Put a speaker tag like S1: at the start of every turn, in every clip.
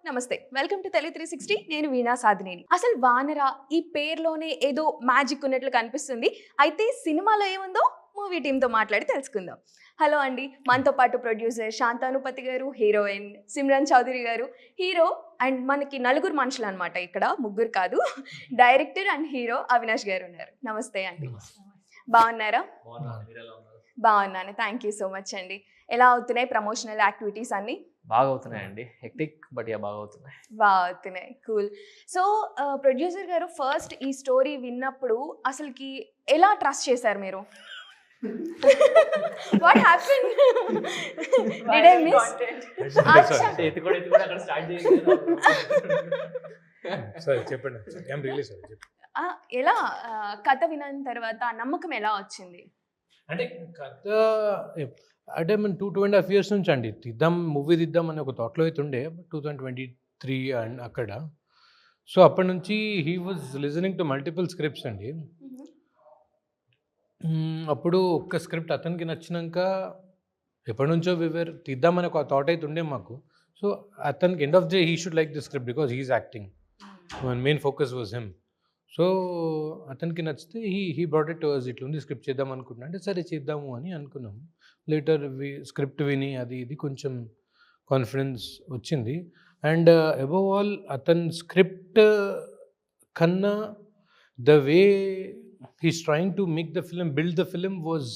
S1: నమస్తే, welcome to తల్లి 360. నేను వీణా సాధినేని. అసలు వానర ఈ పేరులోనే ఏదో మ్యాజిక్ ఉన్నట్లు కనిపిస్తుంది. అయితే సినిమాలో ఏముందో మూవీ టీంతో మాట్లాడి తెలుసుకుందాం. హలో అండి, మనతో పాటు ప్రొడ్యూసర్ శాంతానుపతి గారు, హీరోయిన్ సిమ్రన్ చౌదరి గారు, హీరో అండ్ మనకి నలుగురు మనుషులు అనమాట, ఇక్కడ ముగ్గురు కాదు. డైరెక్టర్ అండ్ హీరో అవినాష్ గారు ఉన్నారు. నమస్తే అండి, బాగున్నారా? బాగున్నాను, థ్యాంక్ యూ సో మచ్ అండి. ఎలా అవుతున్నాయి ప్రమోషనల్ యాక్టివిటీస్ అన్ని?
S2: బాగా అవుతున్నాయండి, హెక్టిక్ బట్ బాగా అవుతున్నాయి.
S1: బాగా అవుతున్నాయి, కూల్. సో ప్రొడ్యూసర్ గారు, ఫస్ట్ ఈ స్టోరీ విన్నప్పుడు అసలుకి ఎలా ట్రస్ట్ చేశారు మీరు? What happened? Did I miss?
S3: చెప్పండి.
S1: ఎలా కథ విన్న తర్వాత నమ్మకం ఎలా వచ్చింది?
S3: అంటే కథ అంటే మేము 2.5 years నుంచి అండి మూవీ తీద్దాం అనే ఒక థాట్లో అయితే ఉండే, 2023 అండ్ అక్కడ. సో అప్పటి నుంచి he was listening to multiple scripts అండి. అప్పుడు ఒక్క స్క్రిప్ట్ అతనికి నచ్చినాక ఎప్పటి నుంచో తీద్దామని ఒక థాట్ అయితే ఉండే మాకు. సో అతనికి end of day he should like the script because he's acting, main focus was him. So అతనికి నచ్చితే he brought it to us, ఇట్లా ఉంది స్క్రిప్ట్ చేద్దాం అనుకుంటున్నా అంటే సరే చేద్దాము అని అనుకున్నాము. లేటర్ స్క్రిప్ట్ విని అది ఇది కొంచెం కాన్ఫిడెన్స్ వచ్చింది. అండ్ అబవ్ ఆల్ అతని స్క్రిప్ట్ కన్నా the way he's trying to make the film, build the film was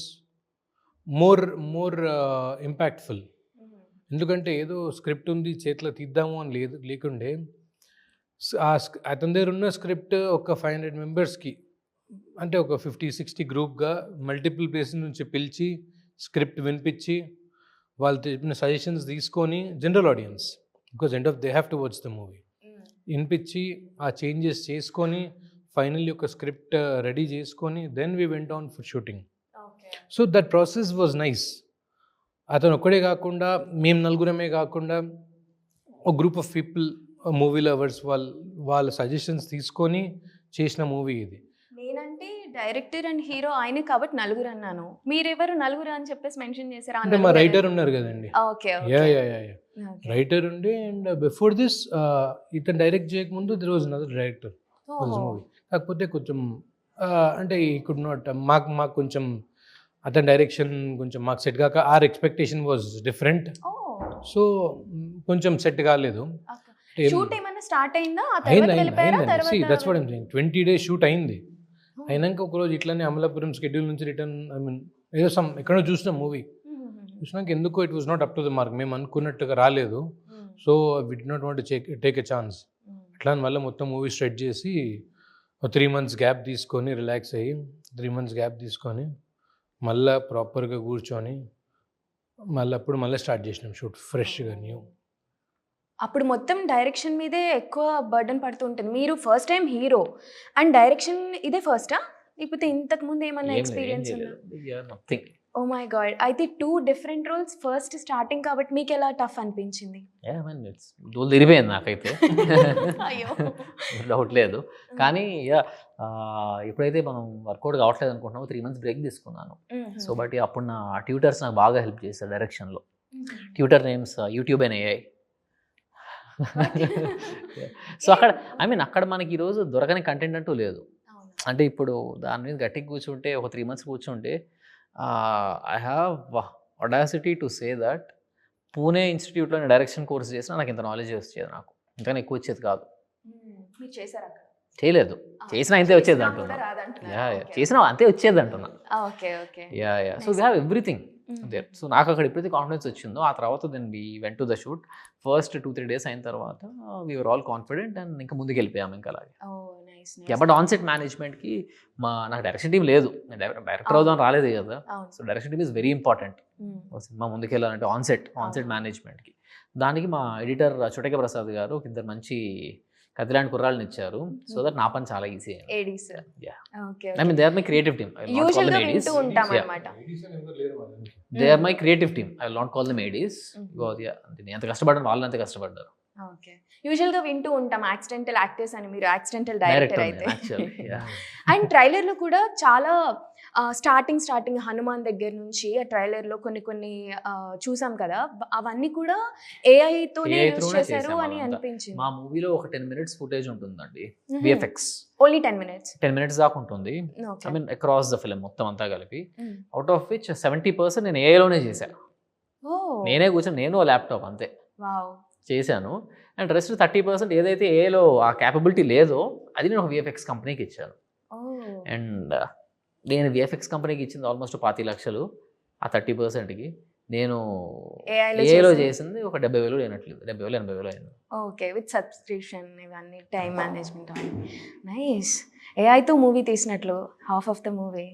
S3: more impactful. ఎందుకంటే ఏదో స్క్రిప్ట్ ఉంది చేతిలో తీద్దాము అని లేకుండే, అతని దగ్గర ఉన్న స్క్రిప్ట్ ఒక 500 మెంబర్స్కి అంటే ఒక 50-60 గ్రూప్గా మల్టిపుల్ ప్లేసెస్ నుంచి పిలిచి స్క్రిప్ట్ వినిపించి వాళ్ళు చెప్పిన సజెషన్స్ తీసుకొని, general audience because end of they have to watch the movie, వినిపించి ఆ చేంజెస్ చేసుకొని ఫైనల్లీ ఒక స్క్రిప్ట్ రెడీ చేసుకొని then we went on for shooting. So that process was nice. అతను ఒక్కడే కాకుండా మేము నలుగురమే కాకుండా ఒక group of people, movie lovers వాళ్ళ సజెషన్స్ తీసుకొని చేసిన మూవీ ఇది.
S1: నేనంటే డైరెక్టర్ అండ్ హీరో ఆయన కాబట్టి నలుగురు అన్నాను, మీరెవరు నలుగురు అని చెప్పేసి మెన్షన్ చేశారు?
S3: అంటే మా రైటర్ ఉన్నారు కదండి, రైటర్ ఉండి. అండ్ బిఫోర్ దిస్ ఇతను డైరెక్ట్ చేయకముందు there was another director movie. కాకపోతే కొంచెం అంటే ఈ కుడ్ నాట్ మాకు కొంచెం అతని డైరెక్షన్ కొంచెం మాకు సెట్ కాక, our expectation was different. So కొంచెం సెట్ కాలేదు.
S1: షూట్ ఏమైనా స్టార్ట్ అయిందా?
S3: అయిందండి, that's what I'm saying. 20 days shoot అయింది. అయినాక ఒకరోజు ఇట్లానే అమలాపురం స్కెడ్యూల్ నుంచి రిటర్న్, ఐ మీన్ ఏదో ఎక్కడో చూసినాం మూవీ, చూసినాక ఎందుకో it was not up to the mark, మేము అనుకున్నట్టుగా రాలేదు. So we did not want to take a chance. అట్లా మళ్ళీ మొత్తం మూవీ స్ట్రెచ్ చేసి 3 months గ్యాప్ తీసుకొని రిలాక్స్ అయ్యి 3 months గ్యాప్ తీసుకొని మళ్ళీ ప్రాపర్గా కూర్చొని మళ్ళీ స్టార్ట్ చేసినాం షూట్ ఫ్రెష్గా న్యూ.
S1: అప్పుడు మొత్తం డైరెక్షన్ మీదే ఎక్కువ బర్డన్ పడుతూ ఉంటుంది. మీరు first time hero and direction ఇదే ఫస్టా, లేకపోతే ఇంతకు ముందు ఏమన్నా ఎక్స్పీరియన్స్ ఉందా? ఓ మై గాడ్, అయితే 2 different రోల్స్. ఫస్ట్ స్టార్టింగ్ కాబట్టి మీకు ఎలా టఫ్ అనిపించింది?
S2: తిరిగిపోయింది నాకైతే,
S1: అయ్యో
S2: డౌట్ లేదు. కానీ ఎప్పుడైతే మనం వర్కౌట్ కావట్లేదు అనుకుంటున్నామో 3 months బ్రేక్ తీసుకున్నాను. సో బట్ అప్పుడు నా ట్యూటర్స్ నాకు బాగా హెల్ప్ చేశారు డైరెక్షన్లో. Tutor names YouTube and AI. So అక్కడ మనకి ఈరోజు దొరకని కంటెంట్ అంటూ లేదు. అంటే ఇప్పుడు దాని మీద గట్టిగా కూర్చుంటే ఒక 3 months కూర్చుంటే, I have audacity to say that Pune ఇన్స్టిట్యూట్లో నేను డైరెక్షన్ కోర్స్ చేసినా నాకు ఇంత నాలెడ్జ్ వచ్చేది, నాకు ఇంకా ఎక్కువ వచ్చేది కాదు. చేయలేదు, చేసినా అంతే వచ్చేది అంటున్నా. చేసినా అంతే వచ్చేది అంటున్నా. So we have everything there. So నాకు అక్కడ ఎప్పుడైతే కాన్ఫిడెన్స్ వచ్చిందో ఆ తర్వాత then we went to the shoot. First 2-3 days అయిన తర్వాత వీఆర్ ఆల్ కాన్ఫిడెంట్ అండ్ ఇంకా ముందుకు వెళ్ళిపోయాము ఇంకా అలాగే. బట్ ఆన్సెట్ మేనేజ్మెంట్కి నాకు డైరెక్షన్ టీం లేదు, డైరెక్టర్ అవుదాం రాలేదు కదా. So direction team is very important cinema ముందుకెళ్ళాలంటే. ఆన్సెట్ మేనేజ్మెంట్కి దానికి మా ఎడిటర్ చోటక ప్రసాద్ గారు ఒక 2 మంచి కదిలాంటి కుర్రాళ్ళని ఇచ్చారు. సో దట్ నా పని చాలా easy. I mean they are my creative team. They are my creative team. I will not call them ADs. నేను ఎంత కష్టపడ్డాను వాళ్ళు అంతే కష్టపడ్డారు.
S1: యూజువల్గా వింటూ ఉంటాం యాక్సిడెంటల్ యాక్టర్స్ అని, మీరు యాక్సిడెంటల్ డైరెక్టర్ అయితే. అండ్ ట్రైలర్లో కూడా చాలా స్టార్టింగ్ హనుమాన్ దగ్గర నుంచి ఆ ట్రైలర్లో కొన్ని చూసాం కదా, అవన్నీ కూడా ఏఐతోనే
S2: AI
S1: యూజ్
S2: తోనే
S1: చేశారు
S2: చేసాం
S1: అని
S2: అదంతా.
S1: అనిపించింది.
S2: మా మూవీలో ఒక 10 minutes ఫుటేజ్ ఉంటుందండి, విఎఫ్ఎక్స్
S1: ఓన్లీ 10 minutes.
S2: 10 minutes దాకా ఉంటుంది.
S1: Okay.
S2: I mean across the film మొత్తం అంతా కలిపి, అవుట్ ఆఫ్ విచ్ 70% నేను ఏఐలోనే చేశాను.
S1: ఓ
S2: నేనే కూర్చొని నేను ల్యాప్టాప్ అంతే
S1: వావ్.
S2: చేశాను. అండ్ రెస్ట్ 30% ఏదైతే ఏఐలో ఆ క్యాపబిలిటీ లేదో అది నేను ఒక విఎఫ్ఎక్స్ కంపెనీకి ఇచ్చాను.
S1: ఓ
S2: అండ్ నేను విఎఫ్ఎక్స్ కంపెనీకి ఇచ్చింది ఆల్మోస్ట్ 25 లక్షలు. ఆ 30%కి నేను
S1: ఏఐలో
S2: ఏఐలో
S1: చేసింది.
S2: చేసింది ఒక 70,000 అయినట్లేదు, 70,000 80,000 అయింది.
S1: ఓకే, విత్ సబ్స్క్రిప్షన్ ఇవన్నీ టైం మేనేజ్మెంట్ అవన్నీ. నైస్. ఏఐతో మూవీ తీసినట్లు హాఫ్ ఆఫ్ ద మూవీ.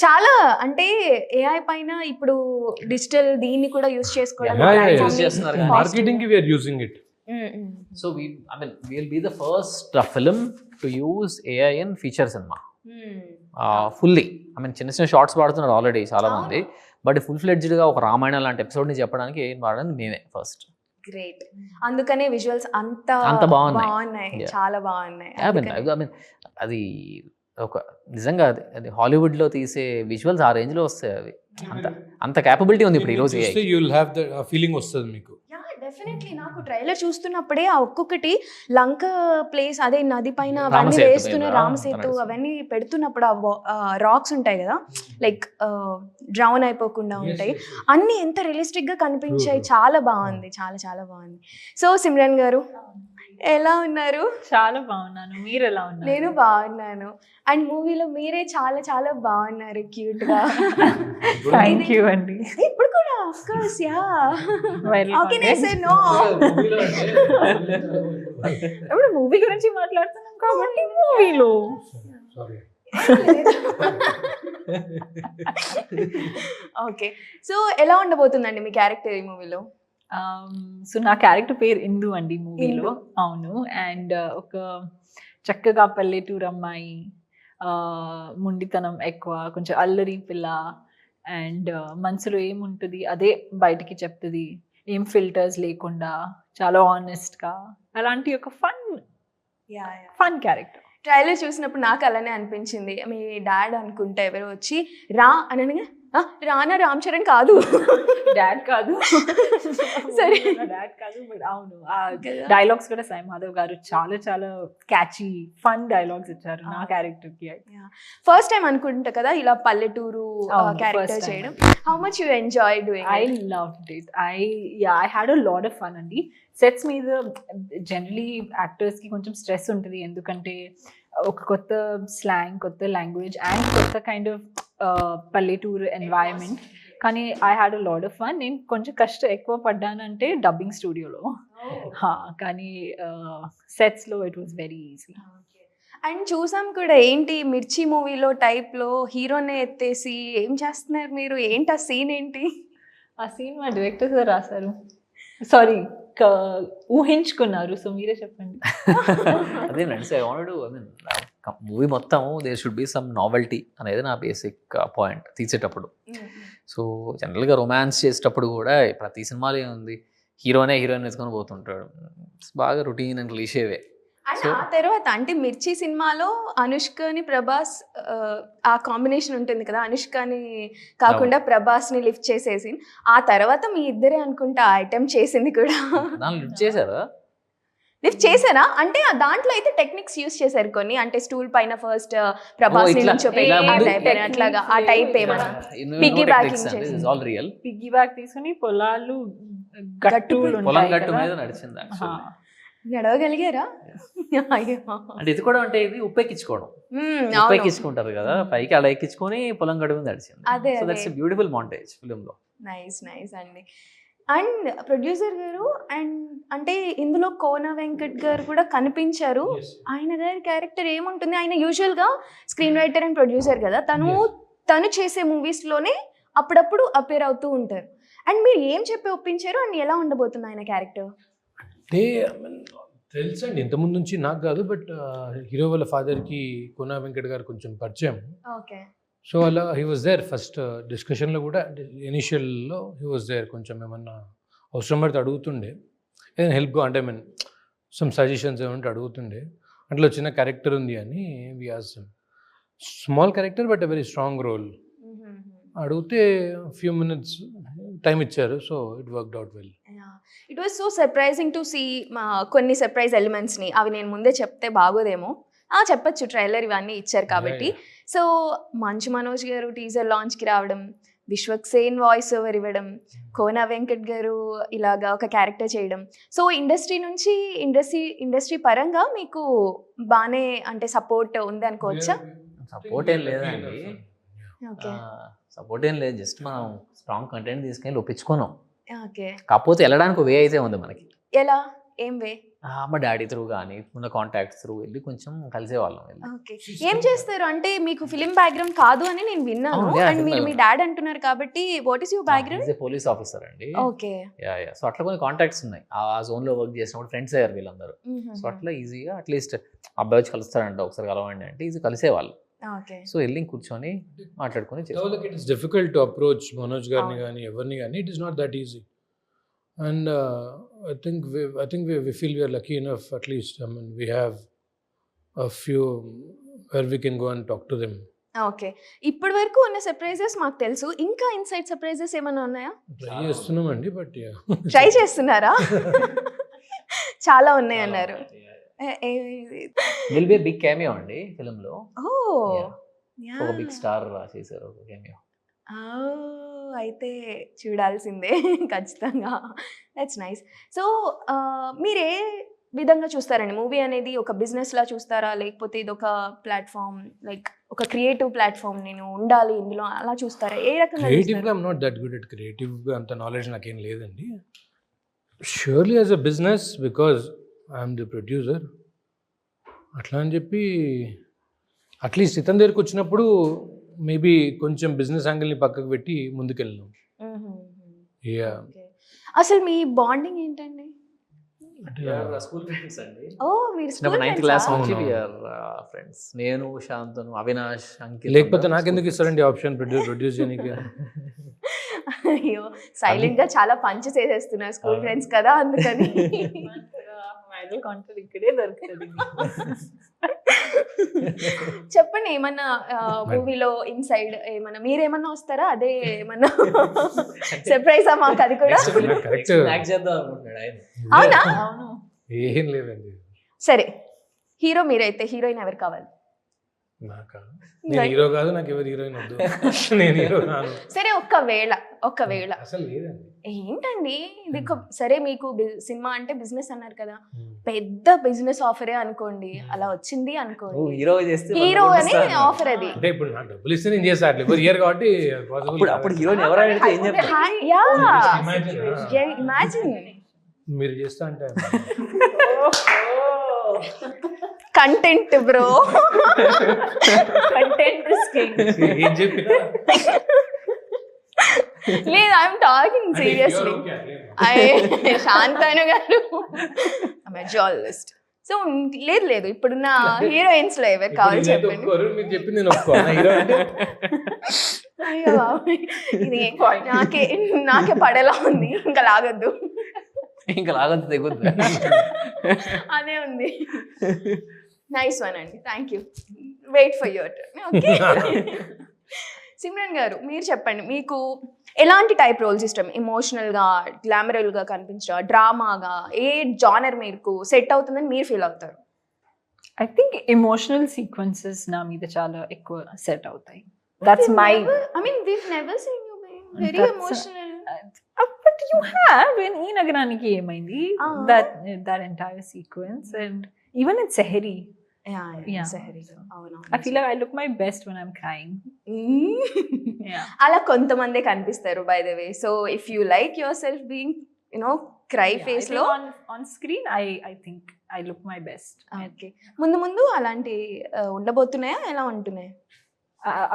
S1: చాలా అంటే ఏఐ పైన ఇప్పుడు డిజిటల్ దీన్ని కూడా యూస్ చేసుకోవడం
S3: Yeah, yeah,
S2: use చేస్తున్నారు కానీ
S3: మార్కెటింగ్ కి we are using it.
S2: So we'll be the first film to use AI in feature cinema fully. చిన్న చిన్న షార్ట్స్ వాడుతున్నారు ఆల్రెడీ చాలా మంది, బట్ ఫుల్ ఫ్లెడ్జ్డ్గా ఒక రామాయణం లాంటి ఎపిసోడ్ని చెప్పడానికి ఏం వాడడానికి మేమే ఫస్ట్.
S1: గ్రేట్. అందుకనే విజువల్స్ అంత
S2: అంత బాగున్నాయి.
S1: బాగున్నాయి,
S2: Yeah.
S1: చాలా బాగున్నాయి.
S2: అది ఒక నిజంగా అది హాలీవుడ్లో తీసే విజువల్స్ ఆ రేంజ్లో వస్తాయి. అవి అంత క్యాపబిలిటీ ఉంది ఇప్పుడు ఈరోజు AI.
S3: You will have the feeling వస్తుంది మీకు.
S1: డెఫినెట్లీ నాకు ట్రైలర్ చూస్తున్నప్పుడే ఆ ఒక్కొక్కటి లంక ప్లేస్, అదే నది పైన అవన్నీ
S2: రామసేతు
S1: వేస్తున్న
S2: మీద,
S1: రామసేతు అవన్నీ పెడుతున్నప్పుడు ఆ రాక్స్ ఉంటాయి కదా, లైక్ డ్రౌన్ అయిపోకుండా ఉంటాయి అన్ని, ఎంత రియలిస్టిక్ గా కనిపించాయి. చాలా బాగుంది, చాలా చాలా బాగుంది. సో సిమ్రన్ గారు ఎలా ఉన్నారు?
S4: చాలా బాగున్నాను, మీరు ఎలా ఉన్నారు?
S1: నేను బాగున్నాను. అండ్ మూవీలో మీరే చాలా చాలా బాగున్నారు, క్యూట్ గా.
S4: థ్యాంక్ యూ అండి.
S1: ఇప్పుడు కూడా of course yeah.
S4: Very
S1: okay నే సే నో.
S4: ఇప్పుడు మూవీ గురించి మాట్లాడుతున్నాం కాబట్టి మూవీలో
S1: ఓకే. సో ఎలా ఉండబోతుందండి మీ క్యారెక్టర్ ఈ మూవీలో?
S4: సో నా క్యారెక్టర్ పేరు ఇందు అండి మూవీలో. అవును. అండ్ ఒక చక్కగా పల్లెటూరు అమ్మాయి, ముండితనం ఎక్కువ, కొంచెం అల్లరి పిల్ల, అండ్ మనసులో ఏముంటుంది అదే బయటికి చెప్తుంది, ఏం ఫిల్టర్స్ లేకుండా, చాలా ఆనెస్ట్గా, అలాంటి ఒక ఫన్ క్యారెక్టర్.
S1: ట్రైలర్ చూసినప్పుడు నాకు అలానే అనిపించింది. మీ డాడ్ అనుకుంటా ఎవరో వచ్చి రా అనగా రానా రామ్ చరణ్ కాదు,
S4: డాడ్ కాదు,
S1: సరే
S4: డాడ్ కాదు, బట్ అవును ఆ డైలాగ్స్ కూడా సాయి మాధవ్ గారు చాలా చాలా క్యాచీ ఫన్ డైలాగ్స్ ఇచ్చారు నా క్యారెక్టర్ కి.
S1: ఫస్ట్ టైం అనుకుంటా కదా ఇలా పల్లెటూరు
S4: అవును,
S1: క్యారెక్టర్
S4: first time.
S1: చేయడం. How much you enjoy doing?
S4: I loved it. I had a lot of fun అండి. సెట్స్ మీద జనరలీ యాక్టర్స్కి కొంచెం స్ట్రెస్ ఉంటుంది, ఎందుకంటే ఒక కొత్త స్లాంగ్, కొత్త లాంగ్వేజ్ అండ్ కొత్త కైండ్ ఆఫ్ పల్లెటూరు ఎన్వైరన్మెంట్. కానీ I had a lot of fun. నేను కొంచెం ఎక్కువ పడ్డానంటే డబ్బింగ్ స్టూడియోలో, కానీ సెట్స్లో it was very easy.
S1: And చూసాం కూడా, ఏంటి మిర్చి మూవీలో టైప్లో హీరోనే ఎత్తేసి ఏం చేస్తున్నారు మీరు? ఏంటి ఆ సీన్ ఏంటి?
S4: ఆ సీన్ మా డైరెక్టర్ సార్ రాశారు, సారీ ఊహించుకున్నారు. సో మీరే చెప్పండి.
S2: అదేనండి. So I wanted to movie మొత్తం there should be some novelty అనేది నా బేసిక్ పాయింట్ తీసేటప్పుడు. సో జనరల్గా రొమాన్స్ చేసేటప్పుడు కూడా ప్రతి సినిమాలో ఏముంది, హీరోయిన్ వేసుకొని పోతుంటాడు, బాగా రొటీన్ అండ్ క్లీషేవే.
S1: అండ్ ఆ తర్వాత అంటే మిర్చి సినిమాలో అనుష్కని ప్రభాస్ ఆ కాంబినేషన్ ఉంటుంది కదా, అనుష్కని కాకుండా ప్రభాస్ని లిఫ్ట్ చేసేసి, ఆ తర్వాత మీ ఇద్దరే అనుకుంటా ఆ ఐటెం చేసింది కూడా.
S2: దాన్ని లిఫ్ట్ చేశారా?
S1: లిఫ్ట్ చేశారా? అంటే దాంట్లో అయితే టెక్నిక్స్ యూస్ చేశారు కొన్ని, అంటే స్టూల్ పైన ఫస్ట్ ప్రభాస్ అట్లాగా ఆ టైప్ ఏమన్నా పిగ్గీ బ్యాకింగ్ చేసి,
S2: ఆల్ రియల్
S4: పిగ్గీ బ్యాక్ తీసుకుని పొలాలు గట్టులు
S2: పొలం గట్టు మీద నడిచింది actually.
S1: నడవగలిగారా?
S2: అంటే ఇది కూడా అంటే ఇది ఉప్పెక్కించుకోవడం, ఉప్పెక్కించుకుంటారు కదా పైకి, అలా ఎక్కించుకొని పొలం గడువు మీద నడిచింది.
S1: అదే
S2: so that's a beautiful montage film లో.
S1: నైస్ అండి. అండ్ ప్రొడ్యూసర్ గారు, అండ్ అంటే ఇందులో కోన వెంకట్ గారు కూడా కనిపించారు. ఆయన గారి క్యారెక్టర్ ఏముంటుంది? ఆయన యూజువల్గా స్క్రీన్ రైటర్ అండ్ ప్రొడ్యూసర్ కదా, తను చేసే మూవీస్లోనే అప్పుడప్పుడు అపేర్ అవుతూ ఉంటారు. అండ్ మీరు ఏం చెప్పి ఒప్పించారు అండ్ ఎలా ఉండబోతుంది ఆయన క్యారెక్టర్?
S3: అంటే తెలుసండి ఇంతకుముందు నుంచి నాకు కాదు, బట్ హీరో వాళ్ళ ఫాదర్కి కోన వెంకట్ గారు కొంచెం పరిచయం.
S1: ఓకే.
S3: సో అలా హీ వాజ్ దేర్ ఫస్ట్ డిస్కషన్లో కూడా, ఇనిషియల్లో హీ వాజ్ దేర్. కొంచెం ఏమన్నా అవసరం పడితే అడుగుతుండే, ఏదైనా హెల్ప్గా, అంటే సమ్ సజెషన్స్ ఏమంటే అడుగుతుండే. అట్లా చిన్న క్యారెక్టర్ ఉంది అని we asked him. Small character but a very strong role. అడిగితే ఫ్యూ మినిట్స్ టైం ఇచ్చారు. So it worked out well.
S1: It was so surprising to see కొన్ని సర్ప్రైజ్ ఎలిమెంట్స్ని. అవి నేను ముందే చెప్తే బాగోదేమో, చెప్పచ్చు, ట్రైలర్ ఇవన్నీ ఇచ్చారు కాబట్టి. సో మంచు మనోజ్ గారు టీజర్ లాంచ్కి రావడం, విశ్వక్ సేన్ వాయిస్ ఓవర్ ఇవ్వడం, కోనా వెంకట్ గారు ఇలాగా ఒక క్యారెక్టర్ చేయడం, సో ఇండస్ట్రీ నుంచి ఇండస్ట్రీ పరంగా మీకు బాగానే అంటే సపోర్ట్ ఉంది అనుకోవచ్చా?
S2: సపోర్ట్ ఏం లేదండి, సపోర్ట్ ఏం లేదు, జస్ట్ మనం స్ట్రాంగ్ కంటెంట్ తీసుకెళ్ళి ఒప్పించుకున్నాం.
S1: ఓకే,
S2: కాకపోతే వెళ్ళడానికి వే అయితే ఉంది మనకి.
S1: ఎలా, ఏం వే?
S2: మా డాడీ త్రూ కానీ ఉన్న కాంటాక్ట్స్ త్రూ వెళ్ళి కొంచెం కలిసేవాళ్ళం.
S1: ఓకే, ఏం చేస్తారు అంటే మీకు ఫిలిం బ్యాక్గ్రౌండ్ కాదు అని నేను విన్నాను. అండ్ మీరు మీ డాడ్ అంటున్నారు కాబట్టి what is your background?
S2: Police officer అండి.
S1: ఓకే,
S2: సో అట్లా కొన్ని కాంటాక్ట్స్ ఉన్నాయి. ఆ జోన్ లో వర్క్ చేసినప్పుడు ఫ్రెండ్స్ అయ్యారు వీళ్ళందరూ. సో అట్లా ఈజీగా అట్లీస్ట్ అబ్బాయి వచ్చి కలుస్తారంట, ఒకసారి కలవండి అంటే ఈజీ కలిసేవాళ్ళు. సో వెళ్ళి కూర్చొని మాట్లాడుకొని
S3: it is difficult to approach Manoj గారిని కానీ ఎవరిని కానీ. It is not that easy. And I think we feel we are lucky enough, at least. I mean, we have a few where we can go and talk to them.
S1: Okay, ఇప్పటి వరకు ఉన్న surprises మాకు తెలుసు, ఇంకా inside surprises ఏమైనా ఉన్నాయా?
S3: Try చేస్తున్నామండి, but
S1: try చేస్తున్నారా? చాలా ఉన్నాయి అన్నారు.
S2: విల్ బి బిగ్ కెమియో అండి ఫిల్మ్ లో. ఒక బిగ్ స్టార్ చేశారు ఒక కెమియో.
S1: అయితే చూడాల్సిందే ఖచ్చితంగా. That's nice. సో మీరు ఏ విధంగా చూస్తారండి మూవీ అనేది? ఒక బిజినెస్లా చూస్తారా, లేకపోతే ఇది ఒక ప్లాట్ఫామ్, లైక్ ఒక క్రియేటివ్ ప్లాట్ఫామ్ నేను ఉండాలి ఇందులో, అలా చూస్తారా? ఏ రకంగా?
S3: క్రియేటివ్గా I'm not that good at క్రియేటివ్గా, అంత నాలెడ్జ్ నాకేం లేదండి. Surely as a business, because I'm the producer. అట్లా అని చెప్పి అట్లీస్ట్ ఇతని దగ్గరికి వచ్చినప్పుడు మేబీ కొంచెం బిజినెస్ యాంగిల్ని పక్కకు పెట్టి ముందుకెళ్ళాం.
S1: అసలు మీ బాండింగ్ ఏంటండి?
S2: స్కూల్ ఫ్రెండ్స్ అండి.
S1: ఓ, మీరు
S2: 9th క్లాస్ నుంచి ఫ్రెండ్స్. నేను, శాంతను, అవినాష్, అంకిత్.
S3: లేకపోతే నాకెందుకు ఇస్తారండి ఆప్షన్ ప్రొడ్యూస్ చేయడానికి?
S1: అయ్యో, సైలెంట్ గా చాలా పంచ్ చేసేస్తున్నారు, స్కూల్ ఫ్రెండ్స్ కదా అందుకని.
S4: ఇక్కడే దొరుకుతుంది.
S1: చెప్పండి, ఏమన్నా మూవీలో ఇన్సైడ్ ఏమన్నా మీరేమన్నా వస్తారా? అదే ఏమన్నా సర్ప్రైజ్ మాకు అది కూడా? అవునా?
S3: ఏం లేదండి.
S1: సరే, హీరో మీరైతే హీరోయిన్ ఎవరు కావాలి?
S3: నేను హీరో కాదు, నాకు ఎవరు హీరోయిన్ వద్దు. నేను హీరో కాదు.
S1: సరే, ఒక్కవేళ
S3: అసలు లేదండి.
S1: ఏంటండి ఇది? సరే, మీకు సినిమా అంటే బిజినెస్ అన్నారు కదా, పెద్ద బిజినెస్ ఆఫరే అనుకోండి, అలా వచ్చింది అనుకోండి, హీరో అనే ఆఫర్ అది.
S3: అంటే ఇప్పుడు నాకు డబ్బులు ఇస్తే నేను చేస్తా, ఎవరు ఇయర్ కాబట్టి
S2: అప్పుడు హీరోయిన్ ఎవరు అడిగితే ఏం చెప్తారు?
S1: ఇమాజిన్
S3: మీరు చేస్తా అంటే
S1: కంటెంట్ బ్రో,
S4: కంటెంట్
S3: ఏం చెప్పినా
S1: లేదు, ఐఎమ్ టాకింగ్ సీరియస్లీ. శాంతను గారు జర్నలిస్ట్. సో లేదు, ఇప్పుడున్న హీరోయిన్స్ లో ఎవరు కావాలి చెప్పండి.
S3: మీరు చెప్పింది నేను ఒప్పుకోను.
S1: అయ్యో, ఇది నాకే పడేలా ఉంది, ఇంకా లాగద్దు,
S2: తెగుద్దు.
S1: అదే ఉంది. నైస్ వన్ అండి, thank you. Wait for your turn. Okay, Simran గారు మీరు చెప్పండి, మీకు ఎలాంటి టైప్ రోల్స్ ఇష్టం? ఎమోషనల్గా, గ్లామరల్గా కనిపించడం, డ్రామాగా, ఏ జానర్ మీకు సెట్ అవుతుందని మీరు ఫీల్ అవుతారు?
S4: ఐ థింక్ ఎమోషనల్ సీక్వెన్సెస్ నా మీద చాలా ఎక్కువ సెట్ అవుతాయి. That's my,
S1: I mean we've never seen you being very emotional.
S4: But you have in ఈ నగరానికి ఏమైంది, that entire sequence, and even in Sehari. I feel like I look my best when I'm crying.
S1: అలా కొంతమందే కనిపిస్తారు by the way. So if you like your self being cry face లో,
S4: on screen I think I look my best.
S1: Okay, ముందు అలాంటి ఉండబోతున్నాయా, ఎలా ఉంటున్నాయి?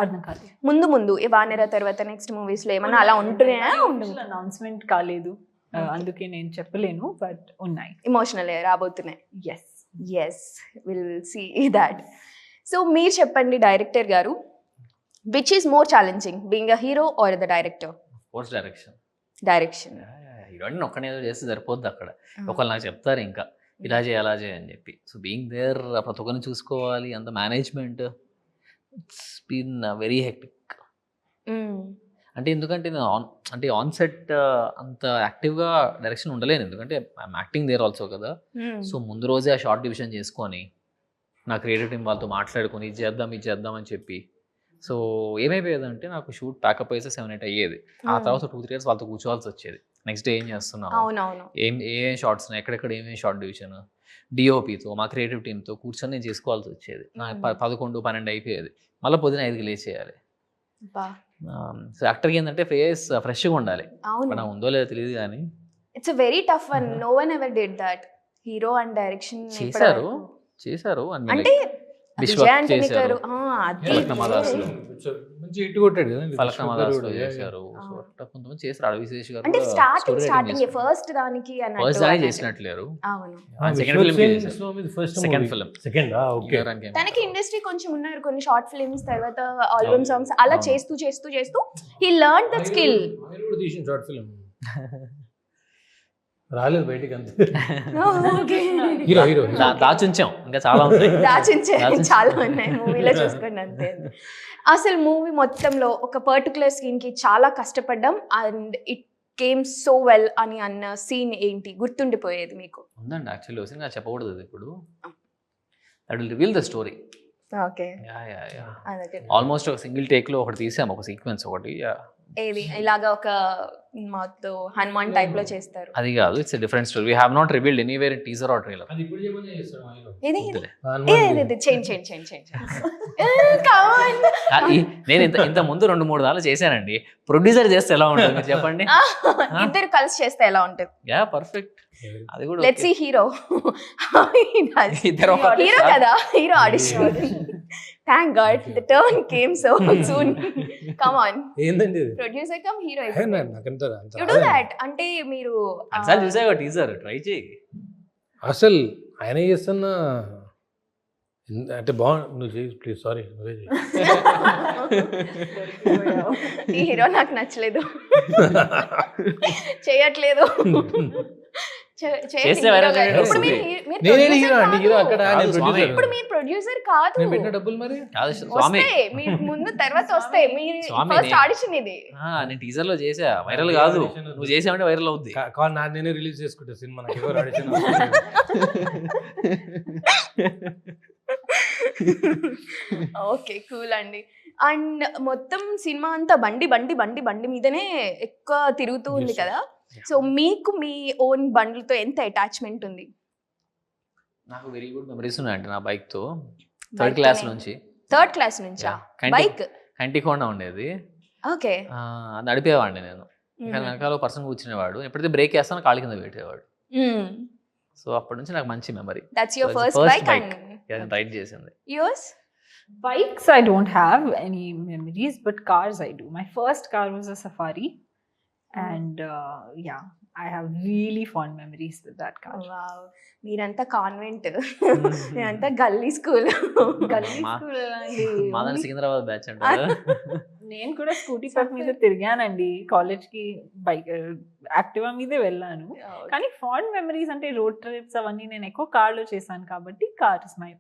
S4: అర్థం కాదు.
S1: ముందు వానర తర్వాత నెక్స్ట్ మూవీస్ లో ఏమన్నా అలా ఉంటున్నాయా?
S4: అనౌన్స్మెంట్ కాలేదు, అందుకే నేను చెప్పలేను, బట్ ఉన్నాయి.
S1: ఎమోషనల్ రాబోతున్నాయి.
S4: yes,
S1: we'll see that. So మీరు చెప్పండి డైరెక్టర్ గారు, which is more challenging, being a hero or the director?
S2: Of course direction.
S1: Heroine
S2: ఒక్కనే చేస్తే సరిపోద్ది, అక్కడ ఒకళ్ళు నాకు చెప్తారు ఇంకా ఇలా చేయి అలా చేయి అని చెప్పి. సో బీయింగ్ దేర్ ప్రతి ఒక్కరిని చూసుకోవాలి, అంత management, it's been very hectic. అంటే ఎందుకంటే నేను ఆన్ సెట్ అంత యాక్టివ్గా డైరెక్షన్ ఉండలేను, ఎందుకంటే ఐఎమ్ యాక్టింగ్ దేర్ ఆల్సో కదా. సో ముందు రోజే ఆ షార్ట్ డివిజన్ చేసుకొని నా క్రియేటివ్ టీం వాళ్ళతో మాట్లాడుకొని ఇది చేద్దాం అని చెప్పి. సో ఏమైపోయేదంటే నాకు షూట్ ప్యాకప్ అయితే 7-8 అయ్యేది. ఆ తర్వాత 2-3 ఇయర్స్ వాళ్ళతో కూర్చోవాల్సి వచ్చేది. నెక్స్ట్ డే ఏం చేస్తున్నాము, ఏ షార్ట్స్ ఎక్కడెక్కడ ఏమేమి షార్ట్ డివిజన్, డిఓపితో మా క్రియేటివ్ టీంతో కూర్చొని నేను చేసుకోవాల్సి వచ్చేది. 11-12 అయిపోయేది. మళ్ళీ పొద్దున 5కి లేచేయాలి. సో యాక్టర్కి ఏంటంటే ఫేస్ ఫ్రెష్గా ఉండాలి. మనం ఉందో లేదో తెలియదు కానీ
S1: it's very tough one. No one ever did that. Hero and direction
S2: చేశారు
S1: అంటే విజయ్ ఆంటనీ గారు
S3: మంచి హిట్ కొట్టాడు కదా.
S2: ఫలక్నామాదాస్లో చేశారు. సో అట్లా కొంతమంది చేశారు. అడవిశేష్ గారు
S1: అంటే స్టార్టింగ్ ఫస్ట్ దానికి
S2: ఫస్ట్ దానికి చేసినట్లేరు.
S1: అవును,
S2: సెకండ్ ఫిల్మ్
S1: తనకి ఇండస్ట్రీ కొంచెం ఉన్నారు. కొన్ని షార్ట్ ఫిల్మ్స్ తర్వాత ఆల్బమ్ సాంగ్స్ అలా చేస్తూ he learn that skill.
S3: Short film రాలేదు బయటికి అంతే. హీరో
S2: దాచుంచాం, ఇంకా చాలా
S1: చాలా ఉన్నాయి మూవీలో చూసుకోండి అంతే. అసలు మూవీ మొత్తంలో ఒక పర్టికులర్ సీన్ కి చాలా కష్టపడ్డాం and it came so well అని అన్న సీన్ ఏంటి గుర్తుండిపోయేది మీకు?
S2: ఉందండి, యాక్చువల్లీ సీన్ నాకు చెప్పకూడదు అది ఇప్పుడు. That will reveal the story.
S1: Okay,
S2: almost ఒక సింగిల్ టేక్ లో ఒకటి తీసాము, ఒక సీక్వెన్స్ ఒకటి.
S1: ఏది ఇలాగా ఒక మాతో హనుమాన్ టైప్ లో చేస్తారు?
S2: అది కాదు, it's a different story. We have not revealed anywhere in teaser or trailer.
S3: అది ఇప్పుడు ఏమన్నా చేస్తాడు ఆయన.
S1: ఇది చేంజ్ కమ్ ఆన్.
S2: నేను ఇంత ముందు 2-3 దాలు చేశానండి. ప్రొడ్యూసర్ చేస్తే ఎలా ఉంటుంది మీరు చెప్పండి?
S1: ఇద్దరు కలిసి చేస్తే ఎలా ఉంటుంది?
S2: Yeah perfect. అది కూడా
S1: లెట్స్ సీ హీరో. హీరో కదా, hero audition. Thank God the turn came so soon. Come on.
S3: ఏందండి ఇది?
S1: Producer come hero.
S3: నాకంత
S1: You do that. అంటే మీరు
S2: అసలు చూసావా టీజర్? ట్రై చేయి.
S3: అసలు ఆయన చేస్తున్నా అంటే నువ్వు చేయి ప్లీజ్. సారీ, నువ్వే చేయి.
S1: ఈ హీరో నాకు నచ్చలేదు, చేయట్లేదు. ఇప్పుడు మీరు ప్రొడ్యూసర్ కాదు,
S3: డబ్బులు మరి
S1: మీరు ముందు తర్వాత వస్తాయి. మీరు ఫస్ట్ ఆడిషన్ ఇది.
S2: నేను టీజర్ లో చేసా, వైరల్ కాదు. నువ్వు చేసావంటే వైరల్ అవుద్ది.
S3: నేనే రిలీజ్ చేసుకుంటా సినిమా. నాకు ఎవరు ఆడిషన్.
S1: ఓకే, కూల్ అండి. అండ్ మొత్తం సినిమా అంతా బండి మీదనే ఎక్కువ తిరుగుతూ ఉంది కదా. సో మీకు మీ ఓన్ బండ్లతో ఎంత అటాచ్మెంట్ ఉంది?
S2: నాకు వెరీ గుడ్ మెమరీస్ ఉన్నాయండి నా బైక్ తో. థర్డ్ క్లాస్ నుంచా బైక్? కంటికోండా ఉండేది.
S1: ఓకే,
S2: నడిపేవాడిని నేను. వెనకాల పర్సన్ కూర్చునేవాడు, ఎప్పుడైతే బ్రేక్ వేస్తానో కాళ్ళ కింద పెట్టేవాడు. సో అప్పటి నుంచి నాకు మంచి memory.
S1: That's your first bike
S2: and ride చేసింది.
S1: yours?
S4: Bikes I don't have any memories, but cars I do. My first car was a Safari. And yeah, I have really fond memories with that car.
S1: Wow, మీరంతా convent, నేనంతా గల్లీ school.
S2: మాదని Secunderabad batch అంటారు.
S4: నేను కూడా scooty పక్ మీద తిరిగానండి college కి. Bike Activa మీదే వెళ్ళాను. కానీ ఫాండ్ మెమరీస్ అంటే రోడ్ ట్రిప్స్ అవన్నీ నేను ఎక్కువ కార్ లో చేశాను కాబట్టి car is my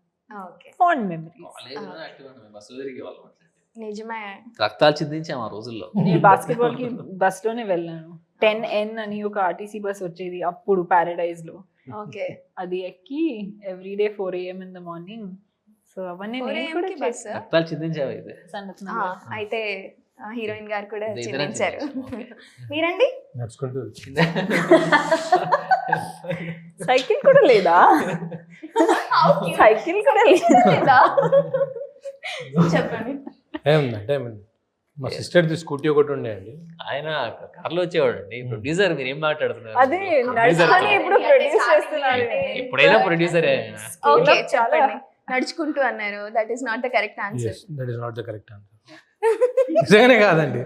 S4: fond memories.
S1: నిజమే,
S2: రక్తాలు చిందించాం ఆ రోజుల్లో.
S4: నేను బాస్కెట్బాల్ కి బస్ లోనే వెళ్ళాను. 10N అని ఒక ఆర్టీసీ బస్ వచ్చేది అప్పుడు పారడైజ్ లో.
S1: ఓకే,
S4: అది ఎక్కి everyday 4 AM in the morning. So అవన్నీ
S2: రక్తాలు చిందించావు.
S1: అయితే హీరోయిన్ గారు కూడా చిందించారు. మీరండి?
S4: సైకిల్ కూడా లేదా? సైకిల్ కూడా లేదా? చెప్పండి.
S3: ఏమంటే మా సిస్టర్ ది స్కూటీ ఒకటి ఉండే అండి.
S2: ఆయన కార్లో వచ్చేవాడు అండి. ప్రొడ్యూసర్ మీరు ఏం మాట్లాడుతున్నారు?
S4: అదే ఇప్పుడు ప్రొడ్యూస్ చేస్తున్నారు.
S2: ఎప్పుడైనా ప్రొడ్యూసరే.
S1: ఓకే, చెప్పండి. నడుచుకుంటూ అన్నారు. That is not the correct answer.
S3: That is not the correct answer. నిజంగానే కాదండి.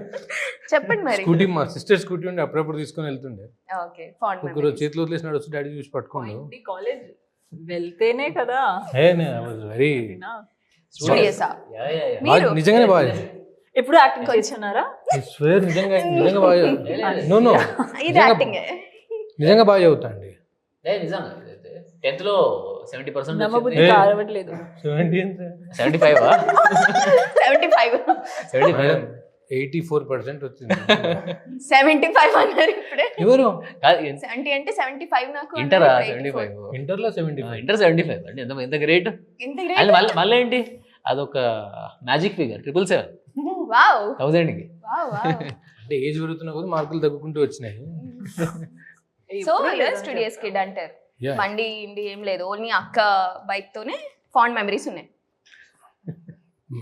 S1: చెప్పండి మరి.
S3: స్కూటీ మా సిస్టర్ స్కూటీ ఉండే, అప్పుడప్పుడు తీసుకొని వెళ్తుండే.
S1: Okay, fond memory.
S3: ఒకరోజు చేతిలో వదిలేసినాడు, వచ్చి డాడీ చూసి పట్టుకోండు.
S4: కాలేజ్ వెళ్తేనే కదా.
S3: వెరీ
S1: నిజంగానే
S3: బాగా
S4: ఎప్పుడు యాక్టింగ్ చేస్తున్నారా?
S3: నిజంగా బాగా. నో
S1: ఇది యాక్టింగ్
S3: నిజంగా బాగా చదువుతా అండి.
S2: 10th లో 70%
S4: నమ్మబుద్ధి
S3: ఏ.
S4: కారవట్లేదు.
S2: 75
S1: 75
S3: 84% వచ్చింది.
S1: 75 అన్నారు ఇప్పుడే.
S3: ఎవరు
S1: 70 అంటే 75 నాకు
S2: ఇంటరా
S1: అన్నారు,
S2: 75
S3: ఇంటర్లో 75.
S2: ఇంటర్ 75 అంటే ఎంత గ్రేట్.
S1: ఎంత
S2: అండ్
S1: గ్రేట్.
S2: మళ్ళీ ఏంటి అదొక మ్యాజిక్ ఫిగర్ 777
S1: వావ్
S2: 1000కి.
S1: Wow wow.
S3: అంటే ఏజ్ పెరుగుతున్న కొద్ది మార్కులు తగ్గుకుంటూ వచ్చినాయి.
S1: సో
S4: ఇప్పుడు
S1: యూఆర్ స్టూడియోస్ కిడ్ అంటారు.
S3: Yeah.
S1: బండి ఇండి ఏం లేదు, ఓన్లీ అక్క బైక్ తోనే ఫాండ్ మెమరీస్ ఉన్నాయి.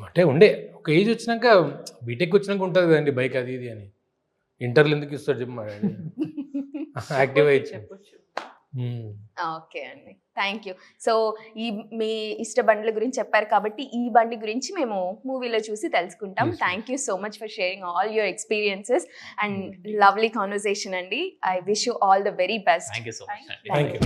S3: అంటే ఉండే ఒక ఏజ్ వచ్చినాక బీటెక్ వచ్చినాక ఉంటుంది కదండి బైక్ అది ఇది అని. ఇంటర్లు ఎందుకు ఇస్తాడు చెప్పు యాక్టివ్ అయ్యి.
S4: చెప్పొచ్చు.
S1: ఓకే అండి, థ్యాంక్ యూ. సో ఈ మీ ఇష్ట బండ్ల గురించి చెప్పారు కాబట్టి ఈ బండి గురించి మేము మూవీలో చూసి తెలుసుకుంటాం.
S3: Yes,
S1: thank you so much for sharing all your experiences and lovely conversation అండి. I wish you all the very best.
S2: Thank you so much.
S3: Thank you.